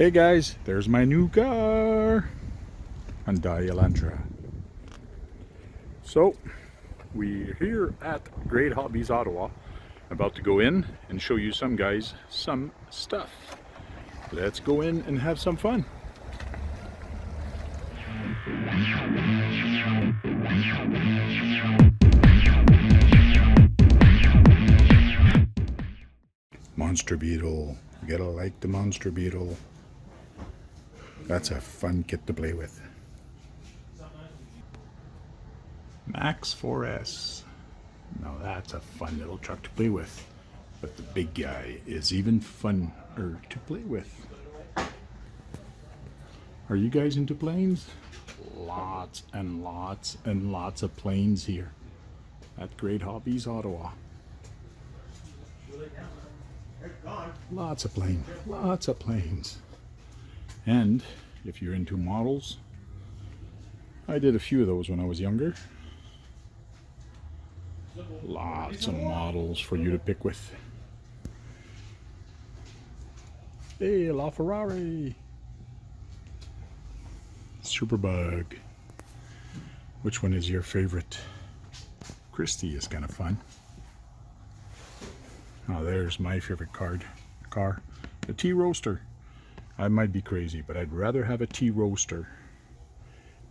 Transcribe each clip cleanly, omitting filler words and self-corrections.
Hey guys, there's my new car, Hyundai Elantra. So, we're here at Great Hobbies, Ottawa, about to go in and show you some guys some stuff. Let's go in and have some fun. Monster Beetle. You gotta like the Monster Beetle. That's a fun kit to play with. Max 4S. Now that's a fun little truck to play with. But the big guy is even funner to play with. Are you guys into planes? Lots and lots and lots of planes here at Great Hobbies, Ottawa. Lots of planes, lots of planes. And if you're into models, I did a few of those when I was younger. Lots of models for you to pick with. Hey, LaFerrari. Superbug. Which one is your favorite? Christie is kind of fun. Oh, there's my favorite car. The T-Roaster. I might be crazy, but I'd rather have a T-Roaster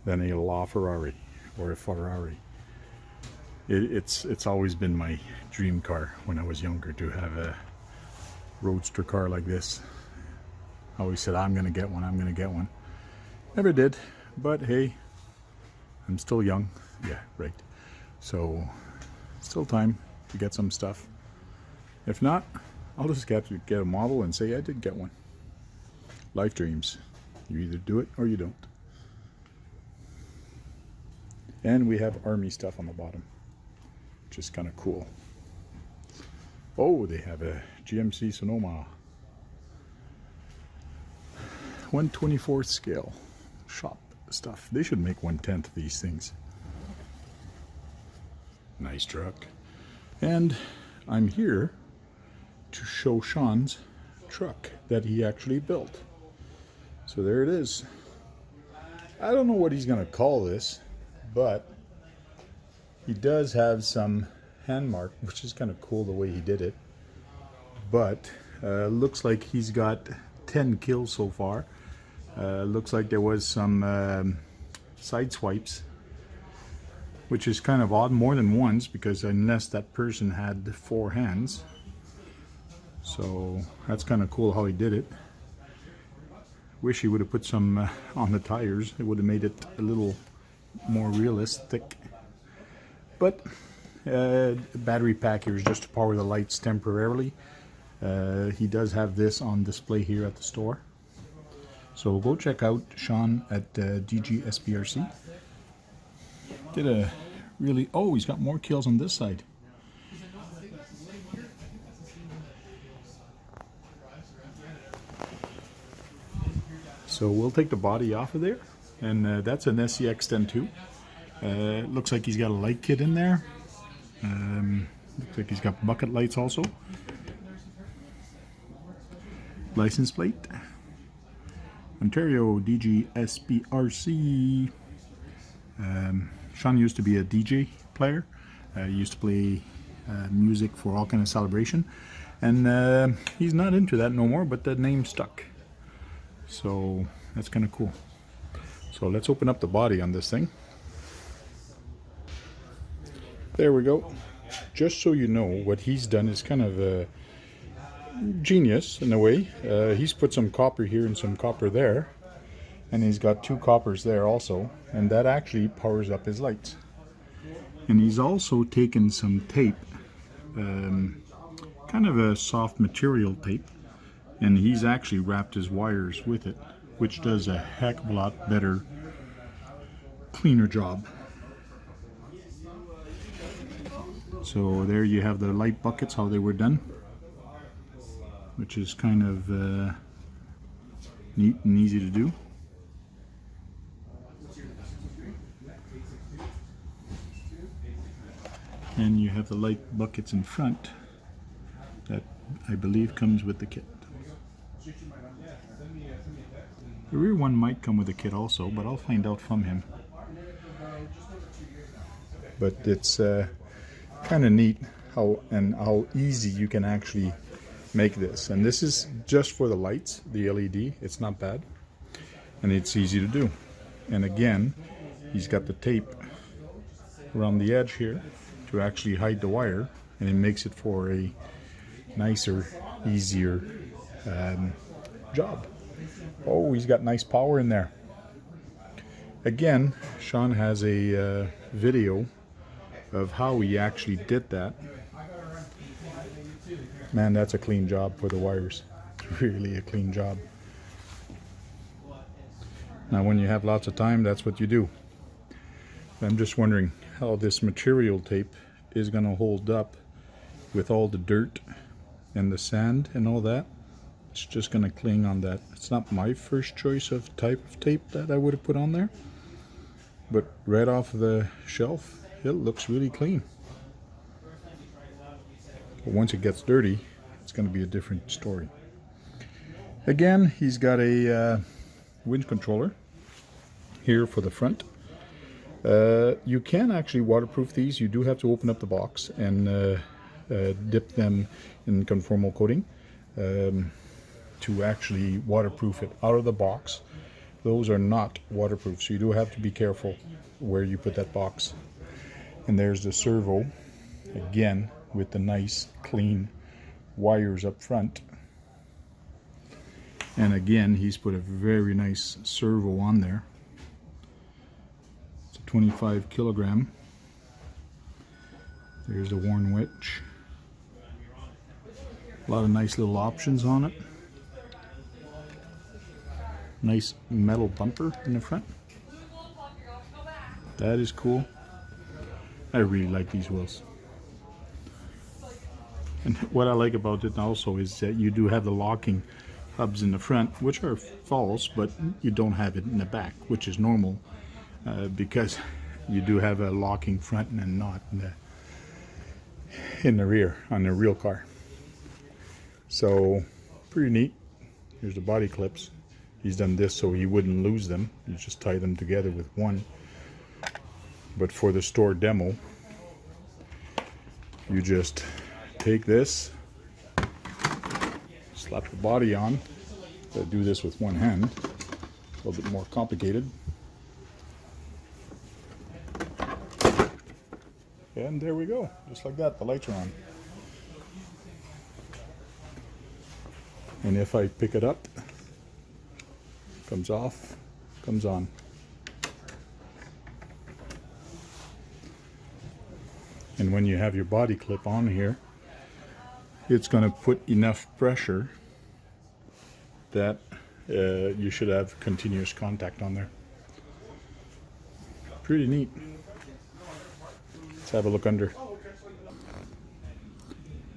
than a LaFerrari or a Ferrari. It's always been my dream car when I was younger, to have a roadster car like this. I always said, I'm gonna get one, I'm gonna get one. Never did, but hey, I'm still young. Yeah, right. So, still time to get some stuff. If not, I'll just get a model and say I did get one. Life dreams. You either do it or you don't. And we have army stuff on the bottom, which is kind of cool. Oh, they have a GMC Sonoma 1/24 scale shop stuff. They should make 1/10 of these things. Nice truck. And I'm here to show Sean's truck that he actually built. So there it is. I don't know what he's gonna call this, but he does have some hand mark, which is kind of cool the way he did it. But looks like he's got 10 kills so far. Looks like there was some side swipes, which is kind of odd, more than once, because unless that person had 4 hands. So that's kind of cool how he did it. Wish he would have put some on the tires. It would have made it a little more realistic. But battery pack here is just to power the lights temporarily. He does have this on display here at the store. So go check out Sean at DG SBRC. Did a really... Oh, he's got more kills on this side. So we'll take the body off of there, and that's an Scx10 too. Looks like he's got a light kit in there. Looks like he's got bucket lights also. License plate. Ontario DG SBRC. Sean used to be a DJ player. He used to play music for all kind of celebration. And he's not into that no more, but the name stuck. So that's kind of cool. So let's open up the body on this thing. There we go. Just so you know, what he's done is kind of genius in a way. He's put some copper here and some copper there, and he's got 2 coppers there also, and that actually powers up his lights. And he's also taken some tape, kind of a soft material tape, and he's actually wrapped his wires with it, which does a heck of a lot better, cleaner job. So there you have the light buckets, how they were done, which is kind of neat and easy to do. And you have the light buckets in front that I believe comes with the kit. The rear one might come with a kit also, but I'll find out from him. But it's kind of neat how easy you can actually make this. And this is just for the lights, the LED. It's not bad, and it's easy to do. And again, he's got the tape around the edge here to actually hide the wire, and it makes it for a nicer, easier job. Oh, he's got nice power in there. Again, Sean has a video of how he actually did that. Man, that's a clean job for the wires. It's really a clean job. Now when you have lots of time, that's what you do. I'm just wondering how this material tape is going to hold up with all the dirt and the sand and all that. It's just going to cling on that. It's not my first choice of type of tape that I would have put on there, but right off the shelf it looks really clean. But once it gets dirty, it's going to be a different story. Again, he's got a winch controller here for the front. You can actually waterproof these. You do have to open up the box and dip them in conformal coating to actually waterproof it out of the box. Those are not waterproof, so you do have to be careful where you put that box. And there's the servo, again with the nice clean wires up front. And again, he's put a very nice servo on there. It's a 25 kilogram. There's the worn witch. A lot of nice little options on it. Nice metal bumper in the front. That is cool. I really like these wheels. And what I like about it also is that you do have the locking hubs in the front, which are false, but you don't have it in the back, which is normal because you do have a locking front and not in the rear on the real car. So pretty neat. Here's the body clips. He's done this so he wouldn't lose them. You just tie them together with one. But for the store demo, you just take this, slap the body on. I do this with one hand. A little bit more complicated. And there we go. Just like that, the lights are on. And if I pick it up, comes off, comes on. And when you have your body clip on here, it's going to put enough pressure that you should have continuous contact on there. Pretty neat. Let's have a look under.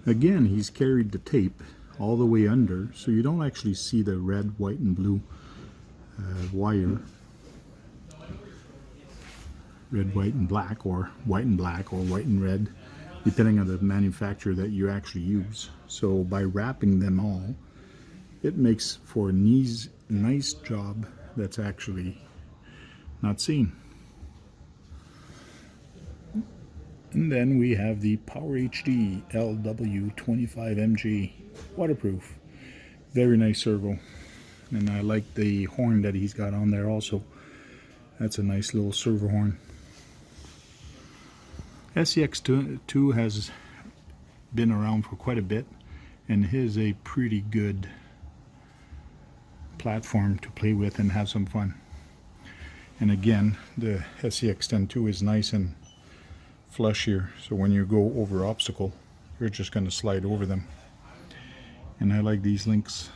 Again, he's carried the tape all the way under, so you don't actually see the red, white, and blue wire. Red, white, and black, or white and black, or white and red, depending on the manufacturer that you actually use. So by wrapping them all, it makes for a nice job that's actually not seen. And then we have the Power HD LW25MG waterproof. Very nice servo. And I like the horn that he's got on there also. That's a nice little servo horn. Scx10 has been around for quite a bit, and is a pretty good platform to play with and have some fun. And again, the Scx10 is nice and flush here, so when you go over obstacle, you're just going to slide over them. And I like these links.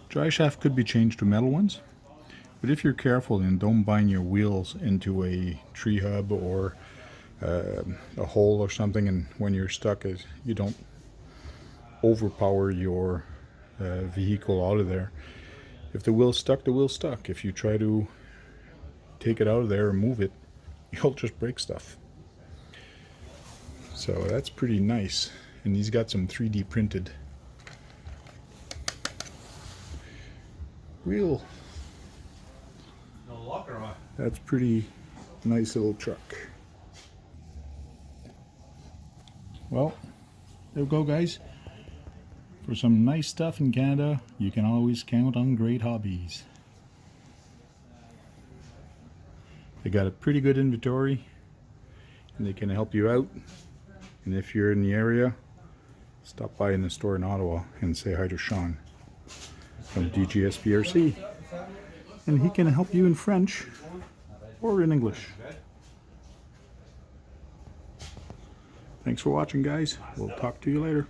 Dry shaft could be changed to metal ones, but if you're careful and don't bind your wheels into a tree hub or a hole or something, and when you're stuck, you don't overpower your vehicle out of there. If the wheel's stuck, the wheel's stuck. If you try to take it out of there and move it, you'll just break stuff. So that's pretty nice. And he's got some 3D printed wheel. That's pretty nice little truck. Well, there we go, guys. For some nice stuff in Canada, you can always count on Great Hobbies. They got a pretty good inventory and they can help you out. And if you're in the area, stop by in the store in Ottawa and say hi to Sean from DGSBRC. And he can help you in French or in English. Thanks for watching, guys. We'll talk to you later.